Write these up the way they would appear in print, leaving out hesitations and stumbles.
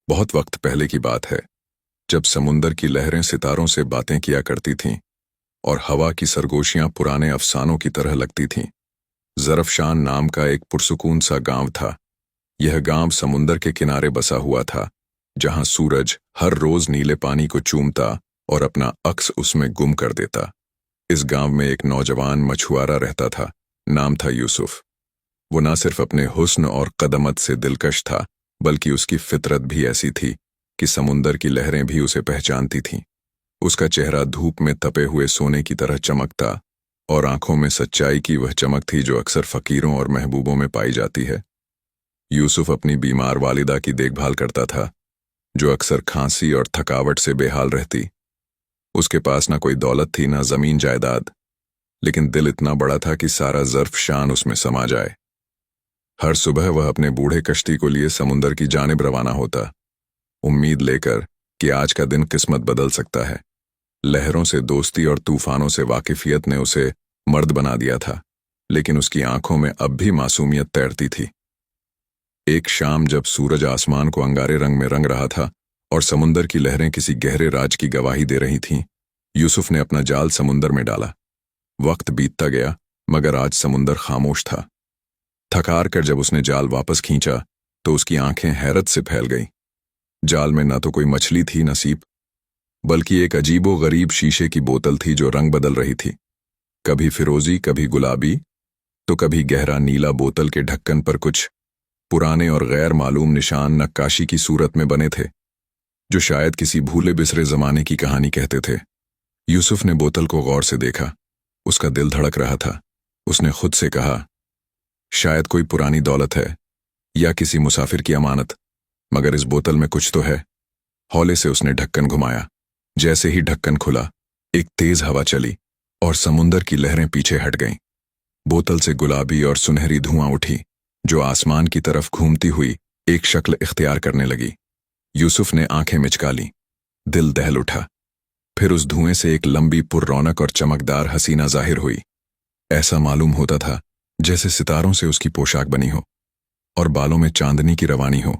बहुत वक्त पहले की बात है, जब समुंदर की लहरें सितारों से बातें किया करती थीं और हवा की सरगोशियां पुराने अफसानों की तरह लगती थीं। ज़रफ़शान नाम का एक पुरसुकून सा गांव था। यह गांव समुंदर के किनारे बसा हुआ था, जहां सूरज हर रोज नीले पानी को चूमता और अपना अक्स उसमें गुम कर देता। इस गांव में एक नौजवान मछुआरा रहता था। नाम था यूसुफ। वो न सिर्फ अपने हुस्न और कदमत से दिलकश था, बल्कि उसकी फितरत भी ऐसी थी कि समुंदर की लहरें भी उसे पहचानती थीं। उसका चेहरा धूप में तपे हुए सोने की तरह चमकता और आंखों में सच्चाई की वह चमक थी जो अक्सर फकीरों और महबूबों में पाई जाती है। यूसुफ अपनी बीमार वालिदा की देखभाल करता था, जो अक्सर खांसी और थकावट से बेहाल रहती। उसके पास ना कोई दौलत थी, ना जमीन जायदाद, लेकिन दिल इतना बड़ा था कि सारा ज़र्फ़शान उसमें समा जाए। हर सुबह वह अपने बूढ़े कश्ती को लिए समुंदर की जानिब रवाना होता, उम्मीद लेकर कि आज का दिन किस्मत बदल सकता है। लहरों से दोस्ती और तूफानों से वाकिफियत ने उसे मर्द बना दिया था, लेकिन उसकी आंखों में अब भी मासूमियत तैरती थी। एक शाम जब सूरज आसमान को अंगारे रंग में रंग रहा था और समुंदर की लहरें किसी गहरे राज की गवाही दे रही थीं, यूसुफ ने अपना जाल समुंदर में डाला। वक्त बीतता गया, मगर आज समुंदर खामोश था। थकार कर जब उसने जाल वापस खींचा तो उसकी आंखें हैरत से फैल गईं। जाल में न तो कोई मछली थी न सीप, बल्कि एक अजीबो गरीब शीशे की बोतल थी जो रंग बदल रही थी, कभी फिरोजी, कभी गुलाबी, तो कभी गहरा नीला। बोतल के ढक्कन पर कुछ पुराने और गैर मालूम निशान नक्काशी की सूरत में बने थे, जो शायद किसी भूले बिसरे जमाने की कहानी कहते थे। यूसुफ ने बोतल को गौर से देखा। उसका दिल धड़क रहा था। उसने खुद से कहा, शायद कोई पुरानी दौलत है या किसी मुसाफिर की अमानत, मगर इस बोतल में कुछ तो है। हौले से उसने ढक्कन घुमाया। जैसे ही ढक्कन खुला, एक तेज हवा चली और समुंदर की लहरें पीछे हट गईं। बोतल से गुलाबी और सुनहरी धुआं उठी, जो आसमान की तरफ घूमती हुई एक शक्ल इख्तियार करने लगी। यूसुफ ने आंखें मिचका लीं। दिल दहल उठा। फिर उस धुएं से एक लंबी, पुररौनक और चमकदार हसीना जाहिर हुई। ऐसा मालूम होता था जैसे सितारों से उसकी पोशाक बनी हो और बालों में चांदनी की रवानी हो।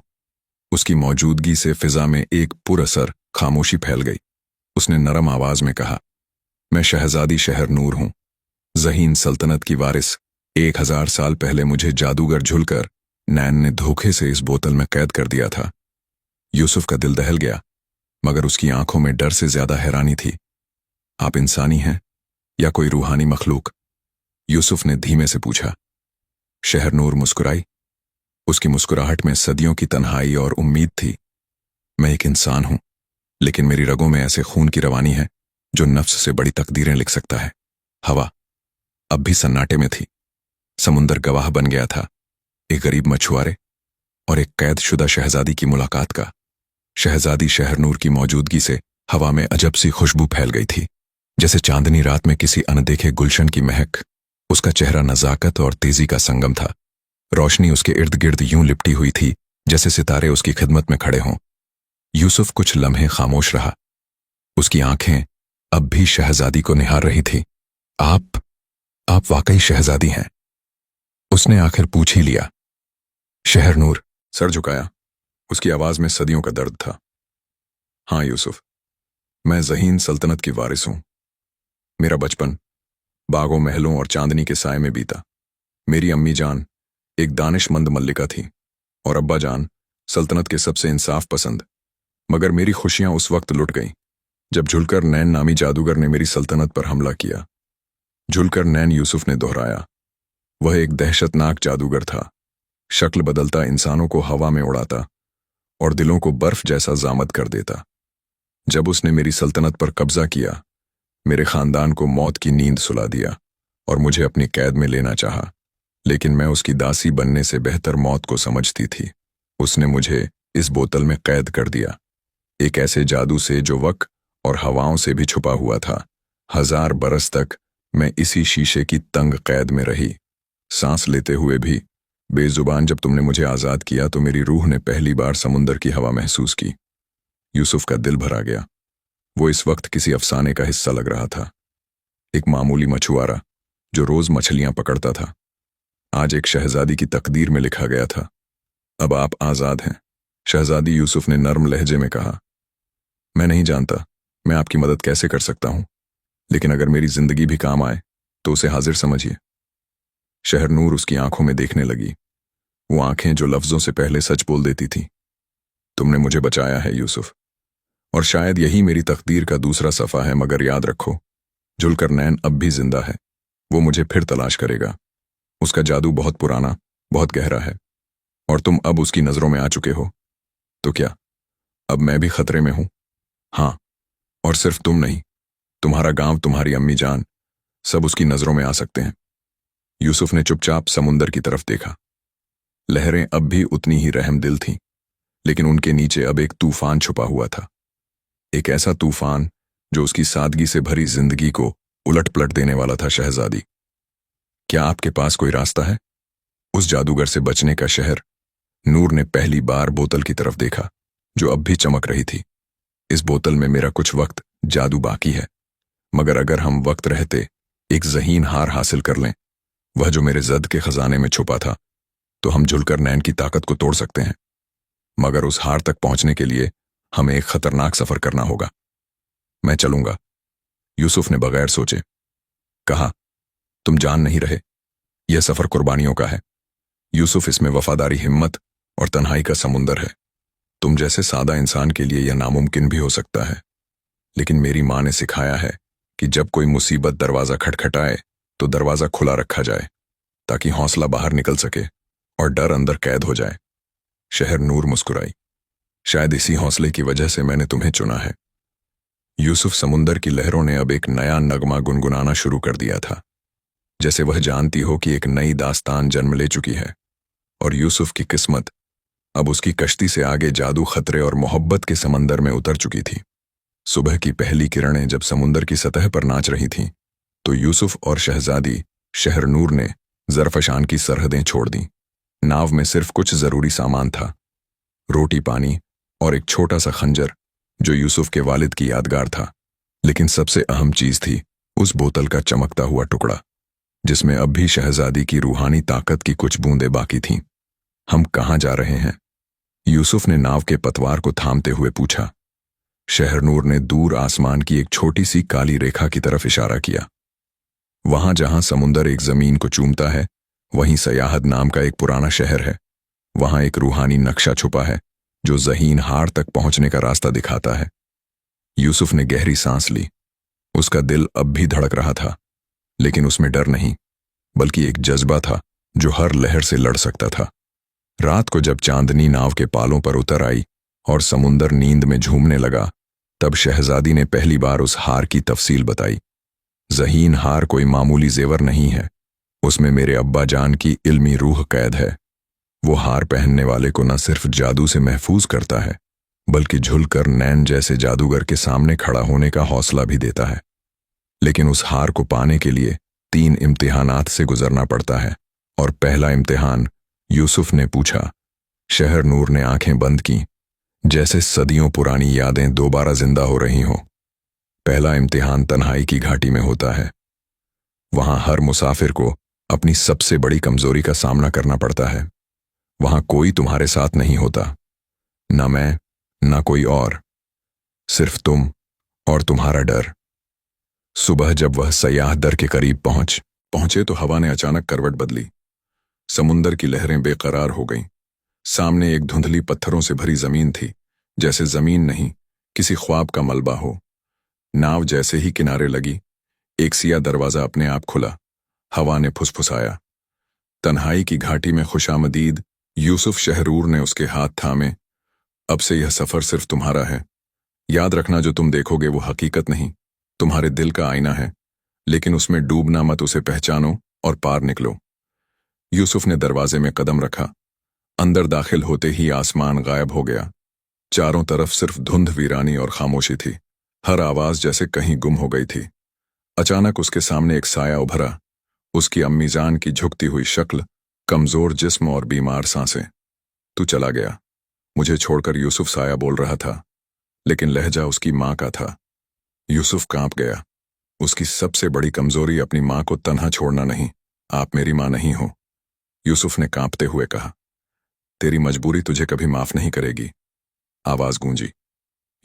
उसकी मौजूदगी से फिजा में एक पुरअसर खामोशी फैल गई। उसने नरम आवाज में कहा, मैं शहजादी शहरनूर हूं, ज़हीन सल्तनत की वारिस। 1000 साल पहले मुझे जादूगर झुलकर नैन ने धोखे से इस बोतल में कैद कर दिया था। यूसुफ का दिल दहल गया, मगर उसकी आंखों में डर से ज्यादा हैरानी थी। आप इंसानी हैं या कोई रूहानी मखलूक? यूसुफ ने धीमे से पूछा। शहरनूर मुस्कुराई। उसकी मुस्कुराहट में सदियों की तन्हाई और उम्मीद थी। मैं एक इंसान हूं, लेकिन मेरी रगों में ऐसे खून की रवानी है जो नफ्स से बड़ी तकदीरें लिख सकता है। हवा अब भी सन्नाटे में थी। समुंदर गवाह बन गया था, एक गरीब मछुआरे और एक कैदशुदा शहजादी की मुलाकात का। शहजादी शहरनूर की मौजूदगी से हवा में अजब सी खुशबू फैल गई थी, जैसे चांदनी रात में किसी अनदेखे गुलशन की महक। उसका चेहरा नजाकत और तेजी का संगम था। रोशनी उसके इर्द गिर्द यूं लिपटी हुई थी जैसे सितारे उसकी खिदमत में खड़े हों। यूसुफ कुछ लम्हे खामोश रहा। उसकी आंखें अब भी शहजादी को निहार रही थी। आप वाकई शहजादी हैं? उसने आखिर पूछ ही लिया। शहरनूर सर झुकाया। उसकी आवाज में सदियों का दर्द था। हाँ यूसुफ, मैं ज़हीन सल्तनत की वारिस हूं। मेरा बचपन बागों, महलों और चांदनी के साए में बीता। मेरी अम्मी जान एक दानिशमंद मल्लिका थी और अब्बा जान सल्तनत के सबसे इंसाफ पसंद। मगर मेरी खुशियां उस वक्त लुट गईं जब झुलकर नैन नामी जादूगर ने मेरी सल्तनत पर हमला किया। झुलकर नैन, यूसुफ ने दोहराया। वह एक दहशतनाक जादूगर था। शक्ल बदलता, इंसानों को हवा में उड़ाता और दिलों को बर्फ जैसा जामद कर देता। जब उसने मेरी सल्तनत पर कब्जा किया, मेरे खानदान को मौत की नींद सुला दिया और मुझे अपनी कैद में लेना चाहा, लेकिन मैं उसकी दासी बनने से बेहतर मौत को समझती थी। उसने मुझे इस बोतल में कैद कर दिया, एक ऐसे जादू से जो वक्त और हवाओं से भी छुपा हुआ था। 1000 बरस तक मैं इसी शीशे की तंग कैद में रही, सांस लेते हुए भी बेजुबान। जब तुमने मुझे आजाद किया तो मेरी रूह ने पहली बार समुंदर की हवा महसूस की। यूसुफ का दिल भरा गया। वो इस वक्त किसी अफसाने का हिस्सा लग रहा था। एक मामूली मछुआरा जो रोज मछलियां पकड़ता था, आज एक शहजादी की तकदीर में लिखा गया था। अब आप आजाद हैं, शहजादी यूसुफ ने नर्म लहजे में कहा, मैं नहीं जानता मैं आपकी मदद कैसे कर सकता हूं, लेकिन अगर मेरी जिंदगी भी काम आए तो उसे हाजिर समझिए। शहरनूर उसकी आंखों में देखने लगी, वो आंखें जो लफ्जों से पहले सच बोल देती थी। तुमने मुझे बचाया है यूसुफ, और शायद यही मेरी तकदीर का दूसरा सफ़ा है, मगर याद रखो, जुलकर नैन अब भी जिंदा है। वो मुझे फिर तलाश करेगा। उसका जादू बहुत पुराना, बहुत गहरा है, और तुम अब उसकी नज़रों में आ चुके हो। तो क्या अब मैं भी खतरे में हूं? हाँ, और सिर्फ तुम नहीं, तुम्हारा गांव, तुम्हारी अम्मी जान, सब उसकी नज़रों में आ सकते हैं। यूसुफ ने चुपचाप समुंदर की तरफ देखा। लहरें अब भी उतनी ही रहमदिल थीं, लेकिन उनके नीचे अब एक तूफान छुपा हुआ था। एक ऐसा तूफान जो उसकी सादगी से भरी जिंदगी को उलट पलट देने वाला था। शहजादी, क्या आपके पास कोई रास्ता है? उस जादूगर से बचने का शहर। नूर ने पहली बार बोतल की तरफ देखा, जो अब भी चमक रही थी। इस बोतल में मेरा कुछ वक्त जादू बाकी है, मगर अगर हम वक्त रहते एक ज़हीन हार हासिल कर लें, वह जो मेरे जद के खजाने में छुपा था, तो हम जुलकर नैन की ताकत को तोड़ सकते हैं। मगर उस हार तक पहुंचने के लिए हमें एक खतरनाक सफर करना होगा। मैं चलूंगा, यूसुफ ने बगैर सोचे कहा। तुम जान नहीं रहे, यह सफर कुर्बानियों का है यूसुफ। इसमें वफादारी, हिम्मत और तन्हाई का समुंदर है। तुम जैसे सादा इंसान के लिए यह नामुमकिन भी हो सकता है, लेकिन मेरी माँ ने सिखाया है कि जब कोई मुसीबत दरवाजा खटखटाए तो दरवाजा खुला रखा जाए, ताकि हौसला बाहर निकल सके और डर अंदर कैद हो जाए। शहरनूर मुस्कुराई। शायद इसी हौसले की वजह से मैंने तुम्हें चुना है। यूसुफ, समुंदर की लहरों ने अब एक नया नगमा गुनगुनाना शुरू कर दिया था, जैसे वह जानती हो कि एक नई दास्तान जन्म ले चुकी है। और यूसुफ की किस्मत अब उसकी कश्ती से आगे जादू, खतरे और मोहब्बत के समंदर में उतर चुकी थी। सुबह की पहली किरणें जब समुंदर की सतह पर नाच रही थीं, तो यूसुफ और शहजादी शहरनूर ने ज़रफ़शान की सरहदें छोड़ दीं। नाव में सिर्फ कुछ ज़रूरी सामान था, रोटी, पानी और एक छोटा सा खंजर, जो यूसुफ के वालिद की यादगार था। लेकिन सबसे अहम चीज थी उस बोतल का चमकता हुआ टुकड़ा, जिसमें अब भी शहजादी की रूहानी ताकत की कुछ बूंदें बाकी थीं। हम कहाँ जा रहे हैं? यूसुफ ने नाव के पतवार को थामते हुए पूछा। शहरनूर ने दूर आसमान की एक छोटी सी काली रेखा की तरफ इशारा किया। वहां जहां समुंदर एक जमीन को चूमता है, वहीं सयाहद नाम का एक पुराना शहर है। वहां एक रूहानी नक्शा छुपा है, जो ज़हीन हार तक पहुंचने का रास्ता दिखाता है। यूसुफ ने गहरी सांस ली। उसका दिल अब भी धड़क रहा था, लेकिन उसमें डर नहीं, बल्कि एक जज्बा था जो हर लहर से लड़ सकता था। रात को जब चांदनी नाव के पालों पर उतर आई और समुंदर नींद में झूमने लगा, तब शहजादी ने पहली बार उस हार की तफसील बताई। ज़हीन हार कोई मामूली जेवर नहीं है, उसमें मेरे अब्बा जान की इल्मी रूह कैद है। वो हार पहनने वाले को न सिर्फ जादू से महफूज करता है, बल्कि झुलकर नैन जैसे जादूगर के सामने खड़ा होने का हौसला भी देता है। लेकिन उस हार को पाने के लिए 3 इम्तिहानात से गुजरना पड़ता है, और पहला इम्तिहान, यूसुफ ने पूछा। शहरनूर ने आंखें बंद की, जैसे सदियों पुरानी यादें दोबारा जिंदा हो रही हों। पहला इम्तिहान तन्हाई की घाटी में होता है। वहां हर मुसाफिर को अपनी सबसे बड़ी कमजोरी का सामना करना पड़ता है। वहां कोई तुम्हारे साथ नहीं होता, न मैं, न कोई और, सिर्फ तुम और तुम्हारा डर। सुबह जब वह सयाह दर के करीब पहुंचे तो हवा ने अचानक करवट बदली। समुंदर की लहरें बेकरार हो गईं। सामने एक धुंधली पत्थरों से भरी जमीन थी, जैसे जमीन नहीं, किसी ख्वाब का मलबा हो। नाव जैसे ही किनारे लगी, एक सिया दरवाजा अपने आप खुला। हवा ने फुसफुसाया, तन्हाई की घाटी में खुशामदीद। यूसुफ, शहरनूर ने उसके हाथ थामे। अब से यह सफर सिर्फ तुम्हारा है। याद रखना, जो तुम देखोगे वो हकीकत नहीं, तुम्हारे दिल का आईना है, लेकिन उसमें डूबना मत, उसे पहचानो और पार निकलो। यूसुफ ने दरवाजे में कदम रखा। अंदर दाखिल होते ही आसमान गायब हो गया। चारों तरफ सिर्फ धुंध, वीरानी और खामोशी थी। हर आवाज जैसे कहीं गुम हो गई थी। अचानक उसके सामने एक साया उभरा। उसकी अम्मी जान की झुकती हुई शक्ल, कमजोर जिस्म और बीमार सांसें। तू चला गया, मुझे छोड़कर, यूसुफ साया बोल रहा था, लेकिन लहजा उसकी माँ का था। यूसुफ कांप गया। उसकी सबसे बड़ी कमजोरी अपनी माँ को तन्हा छोड़ना नहीं। आप मेरी माँ नहीं हो, यूसुफ ने कांपते हुए कहा। तेरी मजबूरी तुझे कभी माफ नहीं करेगी, आवाज गूंजी।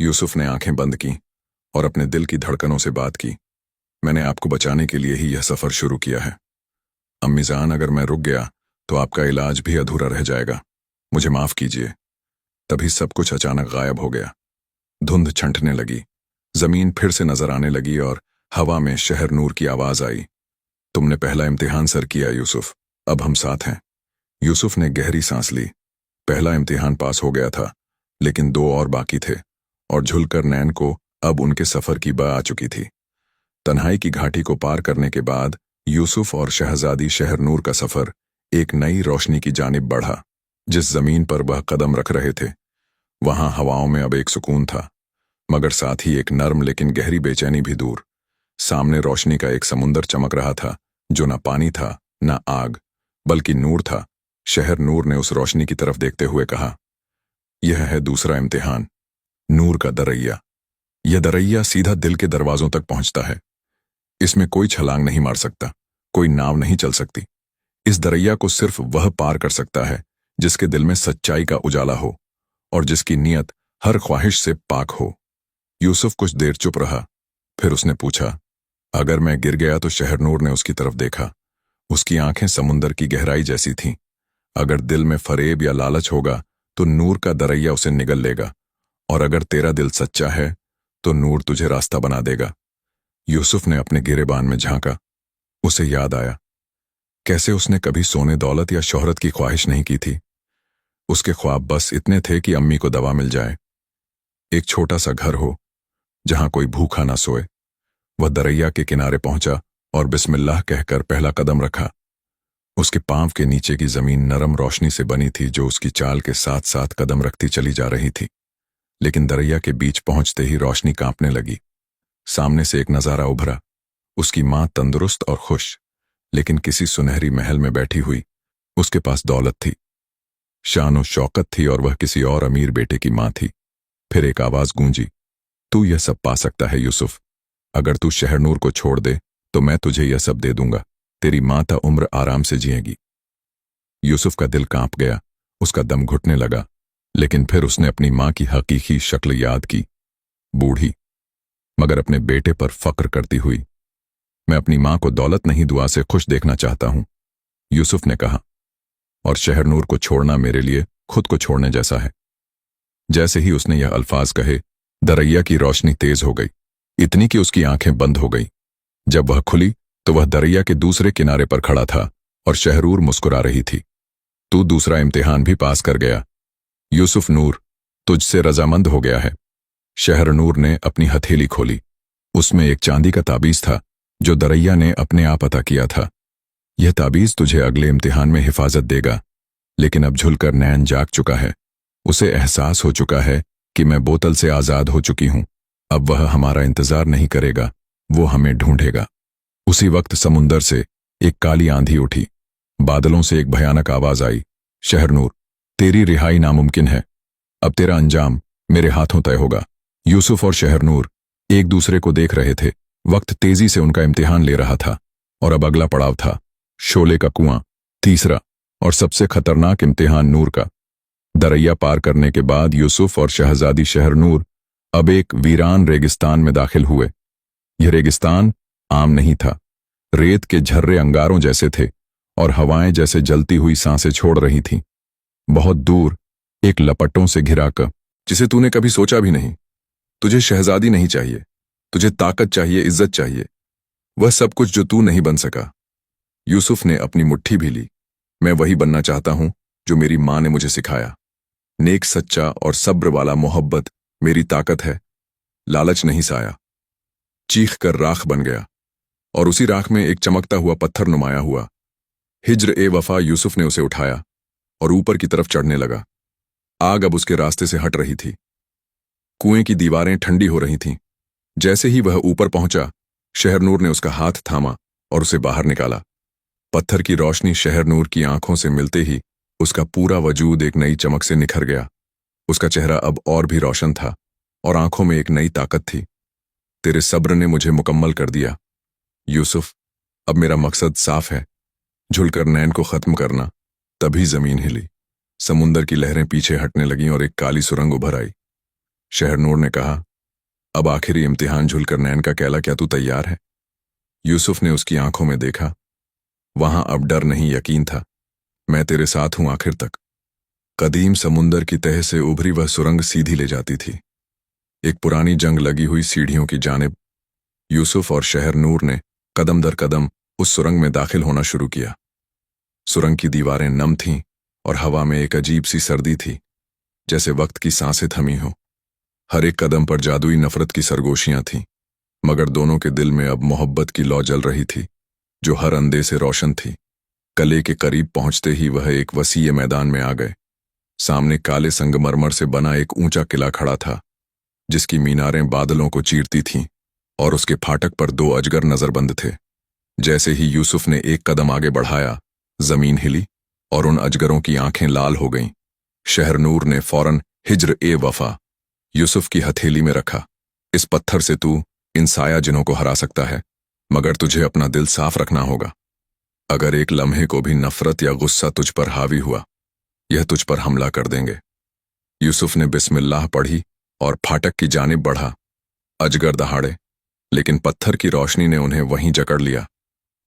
यूसुफ ने आंखें बंद की और अपने दिल की धड़कनों से बात की। मैंने आपको बचाने के लिए ही यह सफर शुरू किया है। अम्मीजान, अगर मैं रुक गया तो आपका इलाज भी अधूरा रह जाएगा। मुझे माफ कीजिए। तभी सब कुछ अचानक गायब हो गया। धुंध छंटने लगी, जमीन फिर से नजर आने लगी और हवा में शहर नूर की आवाज आई। तुमने पहला इम्तिहान सर किया यूसुफ, अब हम साथ हैं। यूसुफ ने गहरी सांस ली। पहला इम्तिहान पास हो गया था, लेकिन दो और बाकी थे, और झुलकर नैन को अब उनके सफर की बा आ चुकी थी। तन्हाई की घाटी को पार करने के बाद यूसुफ और शहजादी शहर नूर का सफर एक नई रोशनी की जानिब बढ़ा। जिस जमीन पर वह कदम रख रहे थे, वहां हवाओं में अब एक सुकून था, मगर साथ ही एक नर्म लेकिन गहरी बेचैनी भी दूर। सामने रोशनी का एक समुंदर चमक रहा था, जो न पानी था न आग, बल्कि नूर था। शहर नूर ने उस रोशनी की तरफ देखते हुए कहा, यह है दूसरा इम्तिहान, नूर का दरैया। यह दरैया सीधा दिल के दरवाजों तक पहुंचता है। इसमें कोई छलांग नहीं मार सकता, कोई नाव नहीं चल सकती। इस दरैया को सिर्फ वह पार कर सकता है जिसके दिल में सच्चाई का उजाला हो और जिसकी नीयत हर ख्वाहिश से पाक हो। यूसुफ कुछ देर चुप रहा, फिर उसने पूछा, अगर मैं गिर गया? तो शहरनूर ने उसकी तरफ देखा। उसकी आंखें समुंदर की गहराई जैसी थीं। अगर दिल में फरेब या लालच होगा तो नूर का दरैया उसे निगल लेगा, और अगर तेरा दिल सच्चा है तो नूर तुझे रास्ता बना देगा। यूसुफ ने अपने गिरेबान में झांका। उसे याद आया कैसे उसने कभी सोने दौलत या शोहरत की ख्वाहिश नहीं की थी। उसके ख्वाब बस इतने थे कि अम्मी को दवा मिल जाए, एक छोटा सा घर हो जहां कोई भूखा ना सोए। वह दरैया के किनारे पहुंचा और बिस्मिल्लाह कहकर पहला कदम रखा। उसके पांव के नीचे की जमीन नरम रोशनी से बनी थी, जो उसकी चाल के साथ साथ कदम रखती चली जा रही थी। लेकिन दरैया के बीच पहुंचते ही रोशनी कांपने लगी। सामने से एक नजारा उभरा। उसकी मां तंदुरुस्त और खुश, लेकिन किसी सुनहरी महल में बैठी हुई। उसके पास दौलत थी, शान और शौकत थी, और वह किसी और अमीर बेटे की मां थी। फिर एक आवाज गूंजी, तू यह सब पा सकता है यूसुफ। अगर तू शहरनूर को छोड़ दे तो मैं तुझे यह सब दे दूंगा। तेरी मां ता उम्र आराम से जिएगी। यूसुफ का दिल कांप गया, उसका दम घुटने लगा। लेकिन फिर उसने अपनी मां की हकीकी शक्ल याद की, बूढ़ी मगर अपने बेटे पर फक्र करती हुई। मैं अपनी मां को दौलत नहीं, दुआ से खुश देखना चाहता हूं, यूसुफ ने कहा। और शहरनूर को छोड़ना मेरे लिए खुद को छोड़ने जैसा है। जैसे ही उसने यह अल्फाज कहे, दरैया की रोशनी तेज हो गई, इतनी कि उसकी आंखें बंद हो गई। जब वह खुली तो वह दरैया के दूसरे किनारे पर खड़ा था और शहरूर मुस्कुरा रही थी। तू दूसरा इम्तिहान भी पास कर गया यूसुफ, नूर तुझसे रजामंद हो गया है। शहरनूर ने अपनी हथेली खोली। उसमें एक चांदी का ताबीज था जो दरैया ने अपने आप अता किया था। यह ताबीज तुझे अगले इम्तिहान में हिफाजत देगा। लेकिन अब झुलकर नैन जाग चुका है। उसे एहसास हो चुका है कि मैं बोतल से आजाद हो चुकी हूं। अब वह हमारा इंतजार नहीं करेगा, वो हमें ढूंढेगा। उसी वक्त समुंदर से एक काली आंधी उठी। बादलों से एक भयानक आवाज आई, शहरनूर, तेरी रिहाई नामुमकिन है। अब तेरा अंजाम मेरे हाथों तय होगा। यूसुफ और शहरनूर एक दूसरे को देख रहे थे। वक्त तेजी से उनका इम्तिहान ले रहा था, और अब अगला पड़ाव था शोले का कुआं, तीसरा और सबसे खतरनाक इम्तिहान नूर का। दरैया पार करने के बाद यूसुफ और शहजादी शहरनूर अब एक वीरान रेगिस्तान में दाखिल हुए। यह रेगिस्तान आम नहीं था। रेत के झर्रे अंगारों जैसे थे और हवाएं जैसे जलती हुई सांसें छोड़ रही थीं। बहुत दूर एक लपटों से घिरा कर, जिसे तूने कभी सोचा भी नहीं। तुझे शहजादी नहीं चाहिए, तुझे ताकत चाहिए, इज्जत चाहिए, वह सब कुछ जो तू नहीं बन सका। यूसुफ ने अपनी मुट्ठी भी ली। मैं वही बनना चाहता हूं जो मेरी मां ने मुझे सिखाया। नेक, सच्चा और सब्र वाला मोहब्बत मेरी ताकत है, लालच नहीं साया। चीख कर राख बन गया, और उसी राख में एक चमकता हुआ पत्थर नुमाया हुआ। हिज्र ए वफा, यूसुफ ने उसे उठाया और ऊपर की तरफ चढ़ने लगा। आग अब उसके रास्ते से हट रही थी। कुएं की दीवारें ठंडी हो रही थीं। जैसे ही वह ऊपर पहुंचा, शहरनूर ने उसका हाथ थामा और उसे बाहर निकाला। पत्थर की रोशनी शहरनूर की आंखों से मिलते ही उसका पूरा वजूद एक नई चमक से निखर गया। उसका चेहरा अब और भी रोशन था और आंखों में एक नई ताकत थी। तेरे सब्र ने मुझे मुकम्मल कर दिया यूसुफ। अब मेरा मकसद साफ है, झुलकर नैन को खत्म करना। तभी जमीन हिली। समुंदर की लहरें पीछे हटने लगीं और एक काली सुरंग उभर आई। शहरनूर ने कहा, अब आखिरी इम्तिहान झुलकर नैन का कहला, क्या तू तैयार है? यूसुफ ने उसकी आंखों में देखा। वहां अब डर नहीं, यकीन था। मैं तेरे साथ हूं आखिर तक। कदीम समुंदर की तह से उभरी वह सुरंग सीधी ले जाती थी, एक पुरानी जंग लगी हुई सीढ़ियों की जानिब। यूसुफ और शहरनूर ने कदम दर कदम उस सुरंग में दाखिल होना शुरू किया। सुरंग की दीवारें नम थीं और हवा में एक अजीब सी सर्दी थी, जैसे वक्त की सांसें थमी हों। हर एक कदम पर जादुई नफरत की सरगोशियां थीं, मगर दोनों के दिल में अब मोहब्बत की लौ जल रही थी, जो हर अंधे से रोशन थी। कले के करीब पहुंचते ही वह एक वसीय मैदान में आ गए। सामने काले संगमरमर से बना एक ऊंचा किला खड़ा था, जिसकी मीनारें बादलों को चीरती थीं, और उसके फाटक पर दो अजगर नजरबंद थे। जैसे ही यूसुफ ने एक कदम आगे बढ़ाया, जमीन हिली और उन अजगरों की आंखें लाल हो गईं। शहरनूर ने फौरन हिज्र ए वफा यूसुफ की हथेली में रखा। इस पत्थर से तू इन साया जिन्हों को हरा सकता है, मगर तुझे अपना दिल साफ रखना होगा। अगर एक लम्हे को भी नफरत या गुस्सा तुझ पर हावी हुआ, यह तुझ पर हमला कर देंगे। यूसुफ ने बिस्मिल्लाह पढ़ी और फाटक की जानिब बढ़ा। अजगर दहाड़े, लेकिन पत्थर की रोशनी ने उन्हें वहीं जकड़ लिया।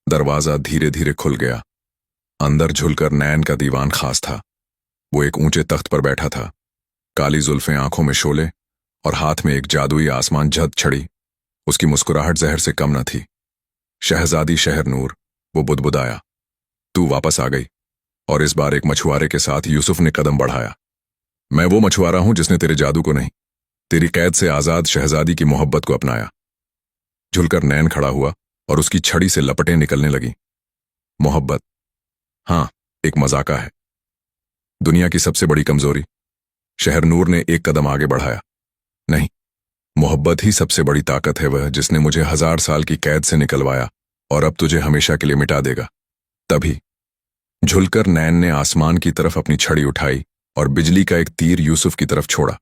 दरवाजा धीरे धीरे खुल गया। अंदर झुलकर नैन का दीवान खास था। वो एक ऊंचे तख्त पर बैठा था, काली जुल्फें, आंखों में शोले और हाथ में एक जादुई आसमान झद छड़ी। उसकी मुस्कुराहट जहर से कम न थी। शहजादी शहरनूर, वो बुदबुदाया, तू वापस आ गई। और इस बार एक मछुआरे के साथ यूसुफ ने कदम बढ़ाया। मैं वो मछुआरा हूं जिसने तेरे जादू को नहीं, तेरी कैद से आजाद शहजादी की मोहब्बत को अपनाया। झुलकर नैन खड़ा हुआ और उसकी छड़ी से लपटें निकलने लगी। मोहब्बत, हाँ, एक मजाका है, दुनिया की सबसे बड़ी कमजोरी। शहरनूर ने एक कदम आगे बढ़ाया। नहीं, मोहब्बत ही सबसे बड़ी ताकत है, वह जिसने मुझे 1000 साल की कैद से निकलवाया और अब तुझे हमेशा के लिए मिटा देगा। तभी झुलकर नैन ने आसमान की तरफ अपनी छड़ी उठाई और बिजली का एक तीर यूसुफ की तरफ छोड़ा।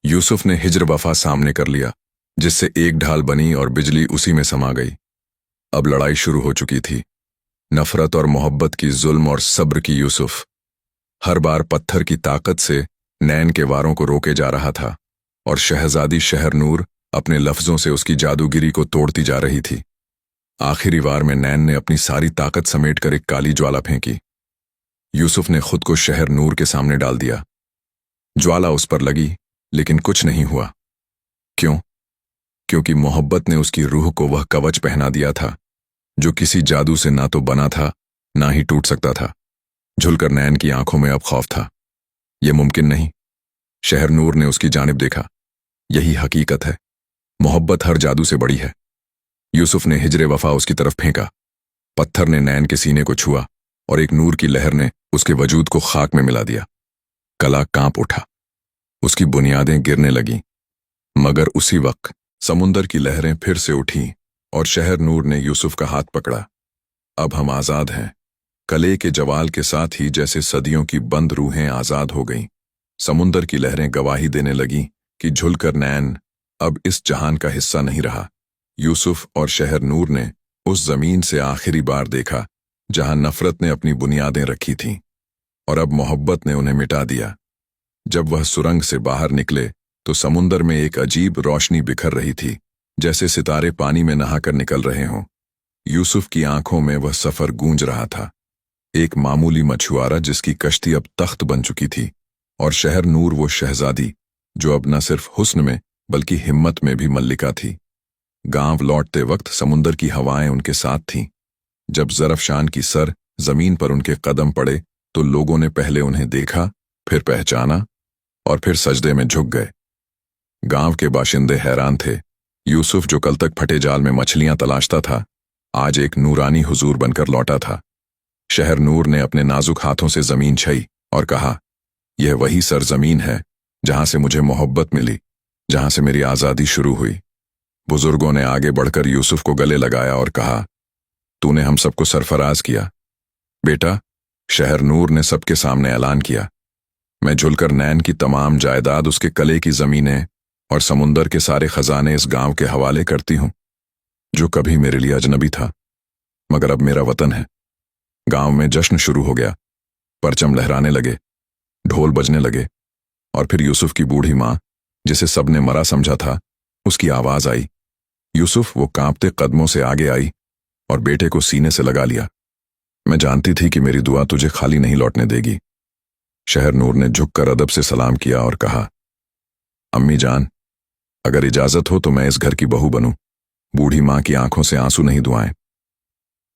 यूसुफ ने हिज्र वफा सामने कर लिया, जिससे एक ढाल बनी और बिजली उसी में समा गई। अब लड़ाई शुरू हो चुकी थी, नफरत और मोहब्बत की, जुल्म और सब्र की। यूसुफ हर बार पत्थर की ताकत से नैन के वारों को रोके जा रहा था, और शहजादी शहरनूर अपने लफ्जों से उसकी जादूगिरी को तोड़ती जा रही थी। आखिरी वार में नैन ने अपनी सारी ताकत समेटकर एक काली ज्वाला फेंकी। यूसुफ ने खुद को शहरनूर के सामने डाल दिया। ज्वाला उस पर लगी, लेकिन कुछ नहीं हुआ। क्यों? क्योंकि मोहब्बत ने उसकी रूह को वह कवच पहना दिया था, जो किसी जादू से ना तो बना था, ना ही टूट सकता था। झुलकर नैन की आंखों में अब खौफ था। यह मुमकिन नहीं। शहरनूर ने उसकी जानिब देखा। यही हकीकत है, मोहब्बत हर जादू से बड़ी है। यूसुफ ने हिजरे वफा उसकी तरफ फेंका। पत्थर ने नैन के सीने को छुआ और एक नूर की लहर ने उसके वजूद को खाक में मिला दिया। कला कांप उठा, उसकी बुनियादें गिरने लगीं। मगर उसी वक्त समुंदर की लहरें फिर से उठीं और शहरनूर ने यूसुफ का हाथ पकड़ा। अब हम आजाद हैं। कले के जवाल के साथ ही जैसे सदियों की बंद रूहें आजाद हो गईं। समुंदर की लहरें गवाही देने लगीं कि झुलकर नैन अब इस जहान का हिस्सा नहीं रहा। यूसुफ और शहरनूर ने उस जमीन से आखिरी बार देखा जहां नफरत ने अपनी बुनियादें रखी थीं, और अब मोहब्बत ने उन्हें मिटा दिया। जब वह सुरंग से बाहर निकले तो समुंदर में एक अजीब रोशनी बिखर रही थी, जैसे सितारे पानी में नहाकर निकल रहे हों। यूसुफ की आंखों में वह सफर गूंज रहा था, एक मामूली मछुआरा जिसकी कश्ती अब तख्त बन चुकी थी, और शहरनूर वो शहजादी जो अब न सिर्फ हुस्न में बल्कि हिम्मत में भी मल्लिका थी। गांव लौटते वक्त समुंदर की हवाएं उनके साथ थीं। जब ज़रफ़शान की सर जमीन पर उनके कदम पड़े तो लोगों ने पहले उन्हें देखा, फिर पहचाना और फिर सजदे में झुक गए। गांव के बाशिंदे हैरान थे। यूसुफ, जो कल तक फटे जाल में मछलियां तलाशता था, आज एक नूरानी हुजूर बनकर लौटा था। शहरनूर ने अपने नाजुक हाथों से जमीन छई और कहा, यह वही सरजमीन है जहां से मुझे मोहब्बत मिली, जहां से मेरी आज़ादी शुरू हुई। बुजुर्गों ने आगे बढ़कर यूसुफ को गले लगाया और कहा, तूने हम सबको सरफराज किया। बेटा, शहरनूर ने सबके सामने ऐलान किया, मैं झुलकर नैन की तमाम जायदाद, उसके कले की जमीनें और समुंदर के सारे खजाने इस गांव के हवाले करती हूं, जो कभी मेरे लिए अजनबी था, मगर अब मेरा वतन है। गांव में जश्न शुरू हो गया, परचम लहराने लगे, ढोल बजने लगे और फिर यूसुफ की बूढ़ी माँ, जिसे सबने मरा समझा था, उसकी आवाज आई। यूसुफ वो कांपते कदमों से आगे आई और बेटे को सीने से लगा लिया। मैं जानती थी कि मेरी दुआ तुझे खाली नहीं लौटने देगी। शहरनूर ने झुककर अदब से सलाम किया और कहा, अम्मी जान, अगर इजाजत हो तो मैं इस घर की बहू बनूं। बूढ़ी माँ की आंखों से आंसू नहीं दुआएं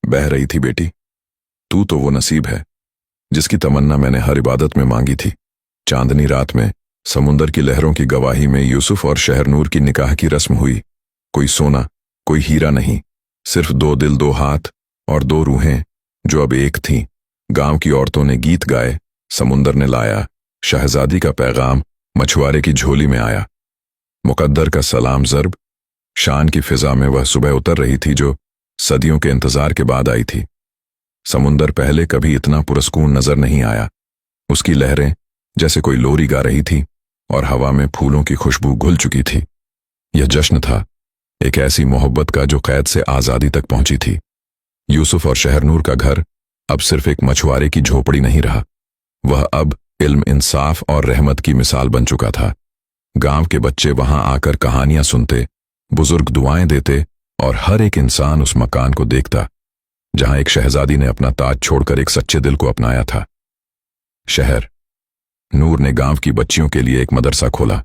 बह रही थी। बेटी, तू तो वो नसीब है जिसकी तमन्ना मैंने हर इबादत में मांगी थी। चांदनी रात में समुंदर की लहरों की गवाही में यूसुफ और शहरनूर की निकाह की रस्म हुई। कोई सोना, कोई हीरा नहीं, सिर्फ दो दिल, दो हाथ और दो रूहें जो अब एक थीं। गांव की औरतों ने गीत गाए, समुंदर ने लाया शहजादी का पैगाम, मछुआरे की झोली में आया। मुकद्दर का सलाम ज़र्ब, शान की फिजा में वह सुबह उतर रही थी जो सदियों के इंतजार के बाद आई थी। समुंदर पहले कभी इतना पुरस्कून नजर नहीं आया। उसकी लहरें जैसे कोई लोरी गा रही थी और हवा में फूलों की खुशबू घुल चुकी थी। यह जश्न था एक ऐसी मोहब्बत का जो कैद से आजादी तक पहुंची थी। यूसुफ और शहरनूर का घर अब सिर्फ एक मछुआरे की झोपड़ी नहीं रहा, वह अब इल्म, इंसाफ और रहमत की मिसाल बन चुका था। गांव के बच्चे वहां आकर कहानियां सुनते, बुजुर्ग दुआएं देते और हर एक इंसान उस मकान को देखता जहां एक शहजादी ने अपना ताज छोड़कर एक सच्चे दिल को अपनाया था। शहर नूर ने गांव की बच्चियों के लिए एक मदरसा खोला।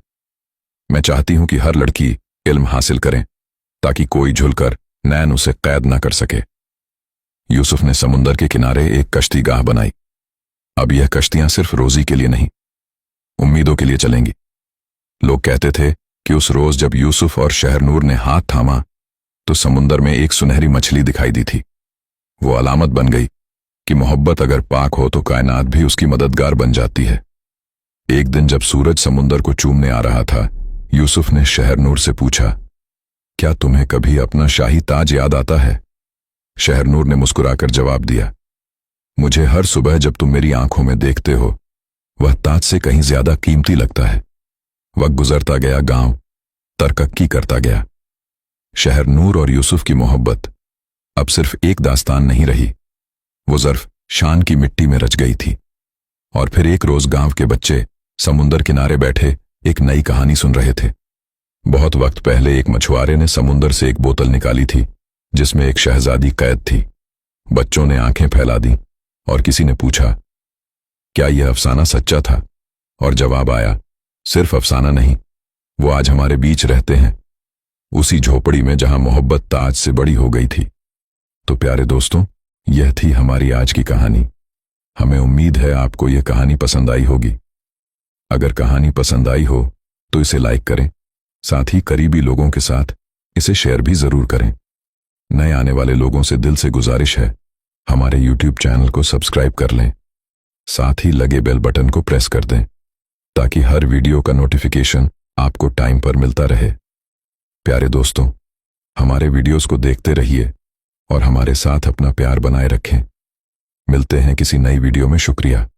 मैं चाहती हूं कि हर लड़की इल्म हासिल करें ताकि कोई झुलकर नैन उसे कैद न कर सके। यूसुफ ने समुंदर के किनारे एक कश्ती गाह बनाई। अब यह कश्तियां सिर्फ रोजी के लिए नहीं, उम्मीदों के लिए चलेंगी। लोग कहते थे कि उस रोज जब यूसुफ और शहरनूर ने हाथ थामा तो समुंदर में एक सुनहरी मछली दिखाई दी थी। वो अलामत बन गई कि मोहब्बत अगर पाक हो तो कायनात भी उसकी मददगार बन जाती है। एक दिन जब सूरज समुंदर को चूमने आ रहा था, यूसुफ ने शहरनूर से पूछा, क्या तुम्हें कभी अपना शाही ताज याद आता है? शहरनूर ने मुस्कुराकर जवाब दिया, मुझे हर सुबह जब तुम मेरी आंखों में देखते हो वह ताज से कहीं ज्यादा कीमती लगता है। वक्त गुजरता गया, गांव तरक्की करता गया। शहरनूर और यूसुफ की मोहब्बत अब सिर्फ एक दास्तान नहीं रही, वो ज़र्फ शान की मिट्टी में रच गई थी। और फिर एक रोज गांव के बच्चे समुंदर किनारे बैठे एक नई कहानी सुन रहे थे। बहुत वक्त पहले एक मछुआरे ने समुंदर से एक बोतल निकाली थी जिसमें एक शहजादी कैद थी। बच्चों ने आंखें फैला दी और किसी ने पूछा, क्या यह अफसाना सच्चा था? और जवाब आया, सिर्फ अफसाना नहीं, वो आज हमारे बीच रहते हैं, उसी झोपड़ी में जहां मोहब्बत ताज से बड़ी हो गई थी। तो प्यारे दोस्तों, यह थी हमारी आज की कहानी। हमें उम्मीद है आपको यह कहानी पसंद आई होगी। अगर कहानी पसंद आई हो तो इसे लाइक करें, साथ ही करीबी लोगों के साथ इसे शेयर भी जरूर करें। नए आने वाले लोगों से दिल से गुजारिश है, हमारे YouTube चैनल को सब्सक्राइब कर लें, साथ ही लगे बेल बटन को प्रेस कर दें ताकि हर वीडियो का नोटिफिकेशन आपको टाइम पर मिलता रहे। प्यारे दोस्तों, हमारे वीडियोस को देखते रहिए और हमारे साथ अपना प्यार बनाए रखें। मिलते हैं किसी नई वीडियो में। शुक्रिया।